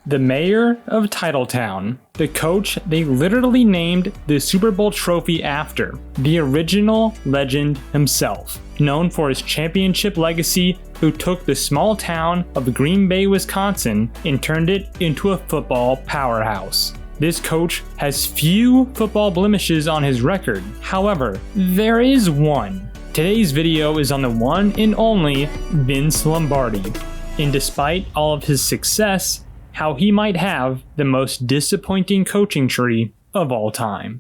The mayor of Titletown, the coach they literally named the Super Bowl trophy after, the original legend himself, known for his championship legacy, who took the small town of Green Bay, Wisconsin, and turned it into a football powerhouse. This coach has few football blemishes on his record. However, there is one. Today's video is on the one and only Vince Lombardi. And despite all of his success, how he might have the most disappointing coaching tree of all time.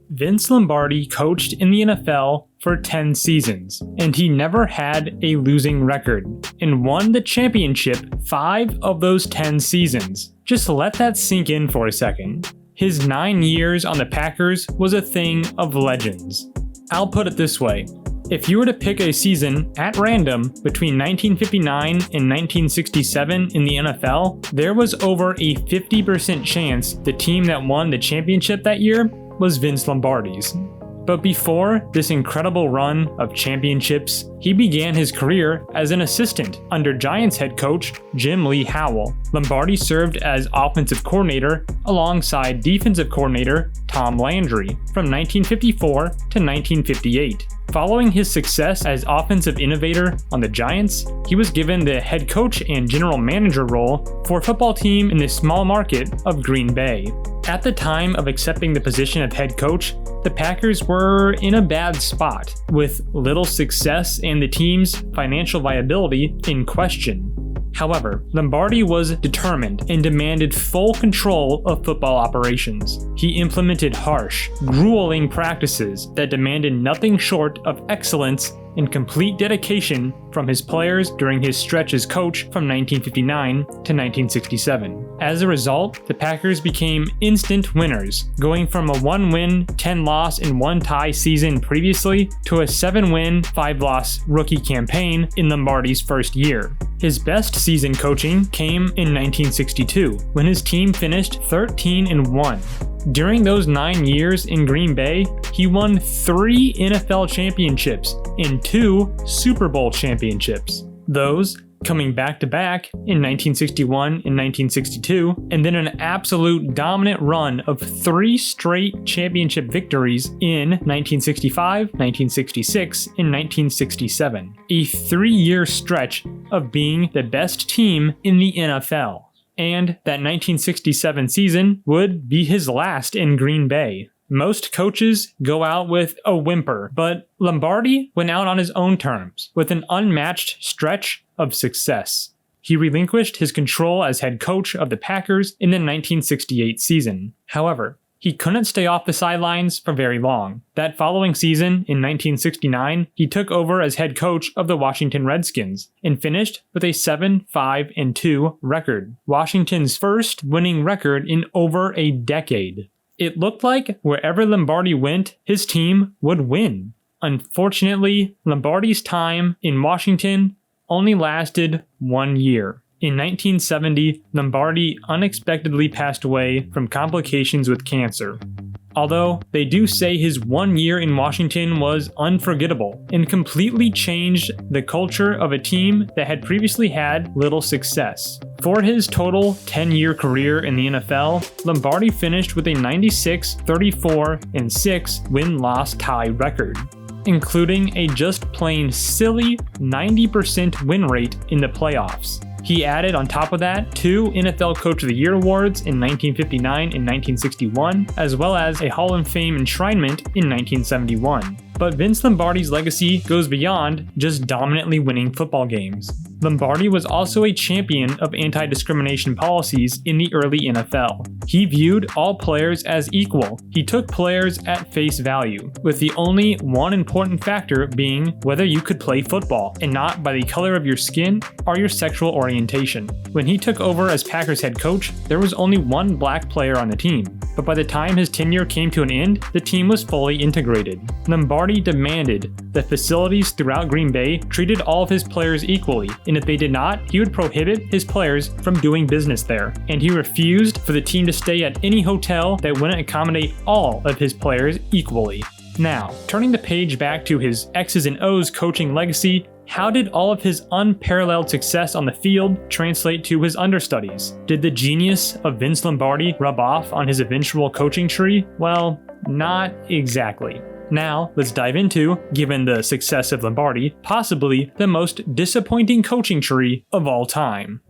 Vince Lombardi coached in the NFL for 10 seasons, and he never had a losing record, and won the championship 5 of those 10 seasons. Just let that sink in for a second. His 9 years on the Packers was a thing of legends. I'll put it this way. If you were to pick a season at random between 1959 and 1967 in the NFL, there was over a 50% chance the team that won the championship that year was Vince Lombardi's. But before this incredible run of championships, he began his career as an assistant under Giants head coach Jim Lee Howell. Lombardi served as offensive coordinator alongside defensive coordinator Tom Landry from 1954 to 1958. Following his success as offensive innovator on the Giants, he was given the head coach and general manager role for a football team in the small market of Green Bay. At the time of accepting the position of head coach, the Packers were in a bad spot, with little success and the team's financial viability in question. However, Lombardi was determined and demanded full control of football operations. He implemented harsh, grueling practices that demanded nothing short of excellence and complete dedication from his players during his stretch as coach from 1959 to 1967. As a result, the Packers became instant winners, going from a 1-win, 10-loss, and 1-tie season previously to a 7-win, 5-loss rookie campaign in Lombardi's first year. His best season coaching came in 1962, when his team finished 13-1. During those 9 years in Green Bay, he won 3 NFL championships and 2 Super Bowl championships. Those coming back-to-back in 1961 and 1962, and then an absolute dominant run of 3 straight championship victories in 1965, 1966, and 1967. A 3-year stretch of being the best team in the NFL. And that 1967 season would be his last in Green Bay. Most coaches go out with a whimper, but Lombardi went out on his own terms with an unmatched stretch of success. He relinquished his control as head coach of the Packers in the 1968 season. However, he couldn't stay off the sidelines for very long. That following season, in 1969, he took over as head coach of the Washington Redskins and finished with a 7-5-2 record, Washington's first winning record in over a decade. It looked like wherever Lombardi went, his team would win. Unfortunately, Lombardi's time in Washington only lasted 1 year. In 1970, Lombardi unexpectedly passed away from complications with cancer. Although they do say his 1 year in Washington was unforgettable and completely changed the culture of a team that had previously had little success. For his total 10-year career in the NFL, Lombardi finished with a 96, 34, and 6 win-loss tie record, including a just plain silly 90% win rate in the playoffs. He added on top of that 2 NFL Coach of the Year awards in 1959 and 1961, as well as a Hall of Fame enshrinement in 1971. But Vince Lombardi's legacy goes beyond just dominantly winning football games. Lombardi was also a champion of anti-discrimination policies in the early NFL. He viewed all players as equal. He took players at face value, with the only one important factor being whether you could play football, and not by the color of your skin or your sexual orientation. When he took over as Packers head coach, there was only 1 black player on the team, but by the time his tenure came to an end, the team was fully integrated. Lombardi demanded that facilities throughout Green Bay treated all of his players equally, and if they did not, he would prohibit his players from doing business there, and he refused for the team to stay at any hotel that wouldn't accommodate all of his players equally. Now, turning the page back to his X's and O's coaching legacy, how did all of his unparalleled success on the field translate to his understudies? Did the genius of Vince Lombardi rub off on his eventual coaching tree? Well, not exactly. Now, let's dive into, given the success of Lombardi, possibly the most disappointing coaching tree of all time.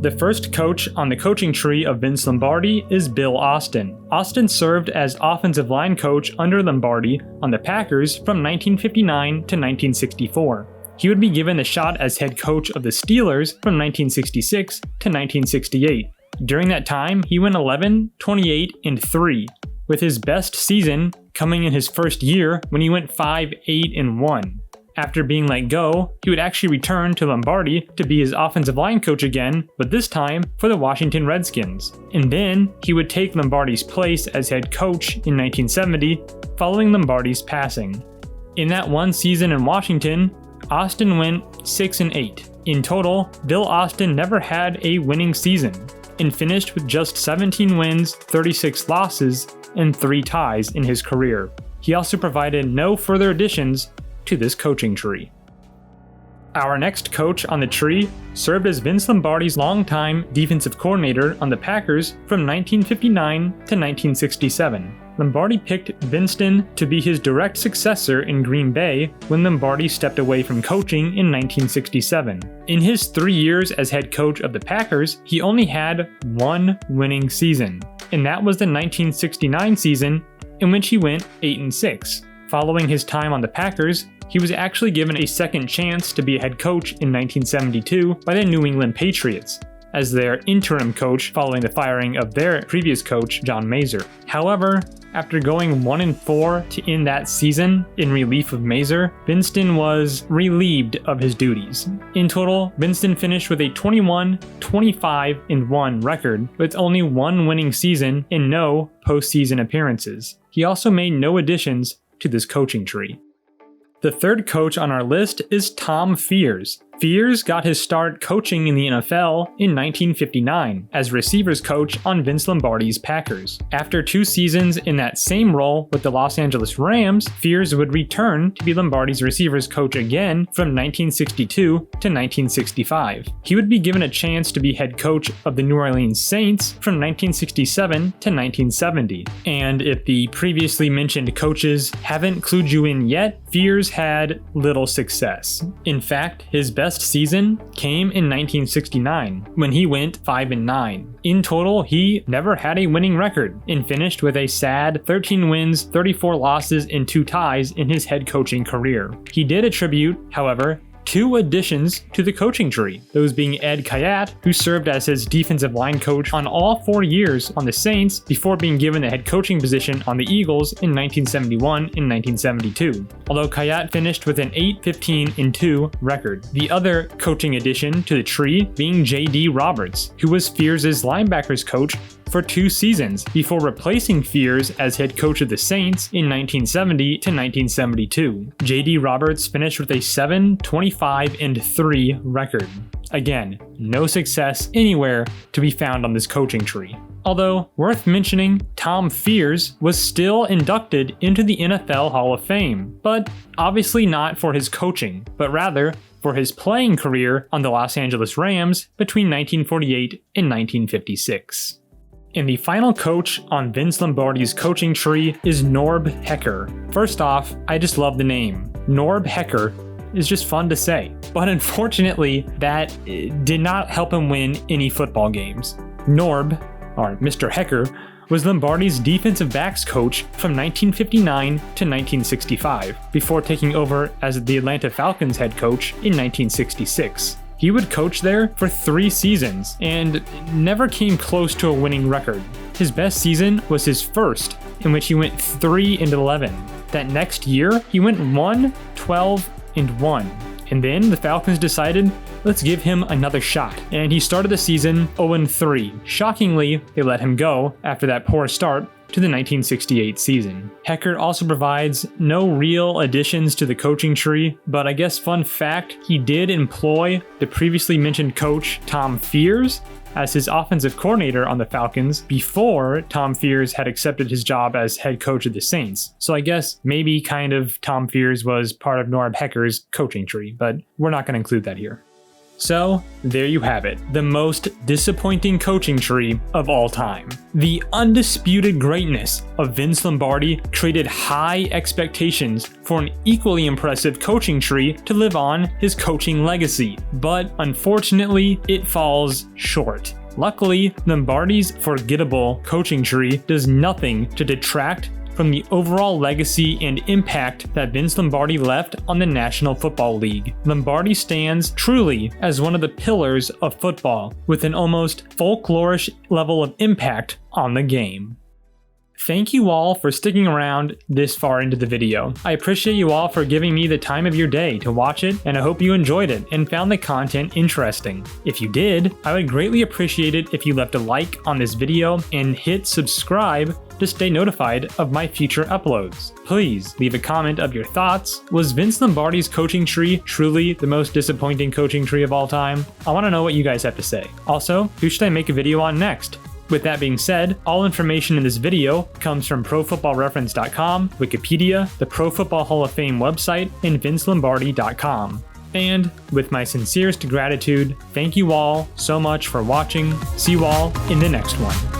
The first coach on the coaching tree of Vince Lombardi is Bill Austin. Austin served as offensive line coach under Lombardi on the Packers from 1959 to 1964. He would be given the shot as head coach of the Steelers from 1966 to 1968. During that time, he went 11, 28, and 3, with his best season coming in his first year when he went 5, 8, and 1. After being let go, he would actually return to Lombardi to be his offensive line coach again, but this time for the Washington Redskins. And then he would take Lombardi's place as head coach in 1970, following Lombardi's passing. In that one season in Washington, Austin went 6 and 8. In total, Bill Austin never had a winning season, and finished with just 17 wins, 36 losses, and 3 ties in his career. He also provided no further additions to this coaching tree. Our next coach on the tree served as Vince Lombardi's longtime defensive coordinator on the Packers from 1959 to 1967. Lombardi picked Winston to be his direct successor in Green Bay when Lombardi stepped away from coaching in 1967. In his 3 years as head coach of the Packers, he only had one winning season, and that was the 1969 season in which he went 8 and 6. Following his time on the Packers, he was actually given a second chance to be a head coach in 1972 by the New England Patriots, as their interim coach following the firing of their previous coach, John Mazer. However, after going 1 and 4 to end that season in relief of Mazer, Winston was relieved of his duties. In total, Winston finished with a 21, 25, and 1 record, with only one winning season and no postseason appearances. He also made no additions to this coaching tree. The third coach on our list is Tom Fears. Fears got his start coaching in the NFL in 1959 as receivers coach on Vince Lombardi's Packers. After 2 seasons in that same role with the Los Angeles Rams, Fears would return to be Lombardi's receivers coach again from 1962 to 1965. He would be given a chance to be head coach of the New Orleans Saints from 1967 to 1970. And if the previously mentioned coaches haven't clued you in yet, Fears had little success. In fact, his best season came in 1969 when he went 5 and 9. In total, he never had a winning record and finished with a sad 13 wins, 34 losses, and 2 ties in his head coaching career. He did attribute, however, 2 additions to the coaching tree, those being Ed Kayat, who served as his defensive line coach on all 4 years on the Saints before being given the head coaching position on the Eagles in 1971 and 1972, although Kayat finished with an 8-15-2 record. The other coaching addition to the tree being J.D. Roberts, who was Fears' linebackers coach for 2 seasons before replacing Fears as head coach of the Saints in 1970 to 1972. J.D. Roberts finished with a 7-25-3 record. Again, no success anywhere to be found on this coaching tree. Although, worth mentioning, Tom Fears was still inducted into the NFL Hall of Fame, but obviously not for his coaching, but rather for his playing career on the Los Angeles Rams between 1948 and 1956. And the final coach on Vince Lombardi's coaching tree is Norb Hecker. First off, I just love the name. Norb Hecker is just fun to say. But unfortunately, that did not help him win any football games. Norb, or Mr. Hecker, was Lombardi's defensive backs coach from 1959 to 1965, before taking over as the Atlanta Falcons head coach in 1966. He would coach there for 3 seasons and never came close to a winning record. His best season was his first, in which he went 3-11. That next year, he went 1-12-1. And then the Falcons decided, let's give him another shot. And he started the season 0-3. Shockingly, they let him go after that poor start to the 1968 season. Heckert also provides no real additions to the coaching tree, but I guess fun fact, he did employ the previously mentioned coach Tom Fears as his offensive coordinator on the Falcons before Tom Fears had accepted his job as head coach of the Saints. So I guess maybe kind of Tom Fears was part of Norm Hecker's coaching tree, but we're not going to include that here. So, there you have it, the most disappointing coaching tree of all time. The undisputed greatness of Vince Lombardi created high expectations for an equally impressive coaching tree to live on his coaching legacy, but unfortunately, it falls short. Luckily, Lombardi's forgettable coaching tree does nothing to detract from the overall legacy and impact that Vince Lombardi left on the National Football League. Lombardi stands truly as one of the pillars of football, with an almost folklorish level of impact on the game. Thank you all for sticking around this far into the video. I appreciate you all for giving me the time of your day to watch it, and I hope you enjoyed it and found the content interesting. If you did, I would greatly appreciate it if you left a like on this video and hit subscribe to stay notified of my future uploads. Please leave a comment of your thoughts. Was Vince Lombardi's coaching tree truly the most disappointing coaching tree of all time? I want to know what you guys have to say. Also, who should I make a video on next? With that being said, all information in this video comes from ProFootballReference.com, Wikipedia, the Pro Football Hall of Fame website, and VinceLombardi.com. And with my sincerest gratitude, thank you all so much for watching. See you all in the next one.